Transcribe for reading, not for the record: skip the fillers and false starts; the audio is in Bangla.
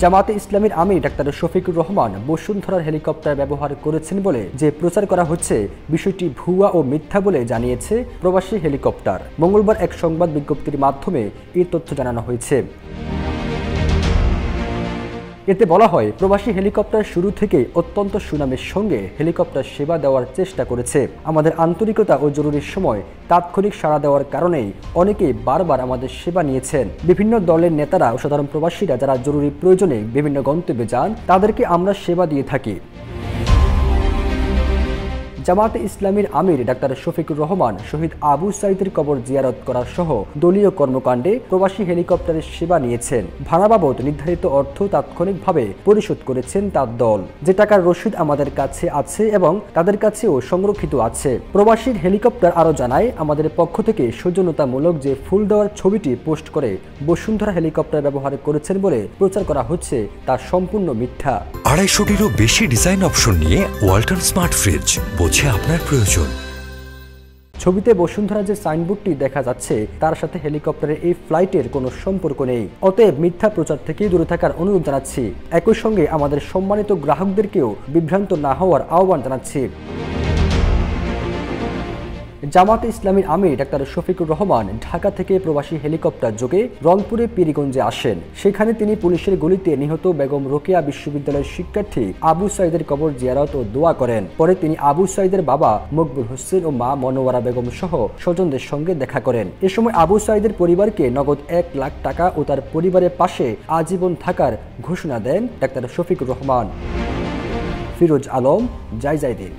জামাতে ইসলামীর আমির ডাক্তার শফিকুর রহমান বসুন্ধরার হেলিকপ্টার ব্যবহার করেছেন বলে যে প্রচার করা হচ্ছে বিষয়টি ভুয়া ও মিথ্যা বলে জানিয়েছে প্রবাসী হেলিকপ্টার। মঙ্গলবার এক সংবাদ বিজ্ঞপ্তির মাধ্যমে এই তথ্য জানানো হয়েছে। এতে বলা হয়, প্রবাসী হেলিকপ্টার শুরু থেকে অত্যন্ত সুনামের সঙ্গে হেলিকপ্টার সেবা দেওয়ার চেষ্টা করেছে। আমাদের আন্তরিকতা ও জরুরি সময় তাৎক্ষণিক সাড়া দেওয়ার কারণেই অনেকেই বারবার আমাদের সেবা নিয়েছেন। বিভিন্ন দলের নেতারা ও সাধারণ প্রবাসীরা যারা জরুরি প্রয়োজনে বিভিন্ন গন্তব্যে যান, তাদেরকে আমরা সেবা দিয়ে থাকি। জামাতে ইসলামীর আমির ডাক্তার শফিকুর রহমান শহীদ আবু সাঈদের কবর জিয়ারত করার সহ দলীয় কর্মকাণ্ডে প্রবাসী হেলিকপ্টারের সেবা নিয়েছেন। ভাড়া বাবদ নির্ধারিত অর্থ তাৎক্ষণিকভাবে পরিশোধ করেছেন তার দল। যে টাকার রসিদ আমাদের কাছে আছে এবং তাদের কাছেও সংরক্ষিত আছে। প্রবাসীর হেলিকপ্টার আরও জানায়, আমাদের পক্ষ থেকে সৌজন্যতামূলক যে ফুল দেওয়ার ছবিটি পোস্ট করে বসুন্ধরা হেলিকপ্টার ব্যবহার করেছেন বলে প্রচার করা হচ্ছে তা সম্পূর্ণ মিথ্যা। 250-টিরও বেশি ডিজাইন অপশন নিয়ে ওয়ালটন স্মার্ট ফ্রিজ, বোঝে আপনার প্রয়োজন। ছবিতে বসুন্ধরা যে সাইনবোর্ডটি দেখা যাচ্ছে তার সাথে হেলিকপ্টারের এই ফ্লাইটের কোনো সম্পর্ক নেই। অতএব মিথ্যা প্রচার থেকে দূরে থাকার অনুরোধ জানাচ্ছি। একই সঙ্গে আমাদের সম্মানিত গ্রাহকদেরকেও বিভ্রান্ত না হওয়ার আহ্বান জানাচ্ছি। জামাতে ইসলামীর আমির ডাক্তার শফিকুর রহমান ঢাকা থেকে প্রবাসী হেলিকপ্টার যোগে রংপুরে পীরগঞ্জে আসেন। সেখানে তিনি পুলিশের গুলিতে নিহত বেগম রোকেয়া বিশ্ববিদ্যালয়ের শিক্ষার্থী আবু সাঈদের কবর জিয়ারত ও দোয়া করেন। পরে তিনি আবু সাঈদের বাবা মকবুল হোসেন ও মা মনোয়ারা বেগম সহ স্বজনদের সঙ্গে দেখা করেন। এ সময় আবু সাঈদের পরিবারকে নগদ 1 লাখ টাকা ও তার পরিবারের পাশে আজীবন থাকার ঘোষণা দেন ডাক্তার শফিকুর রহমান। ফিরোজ আলম, জায়জায়দিন।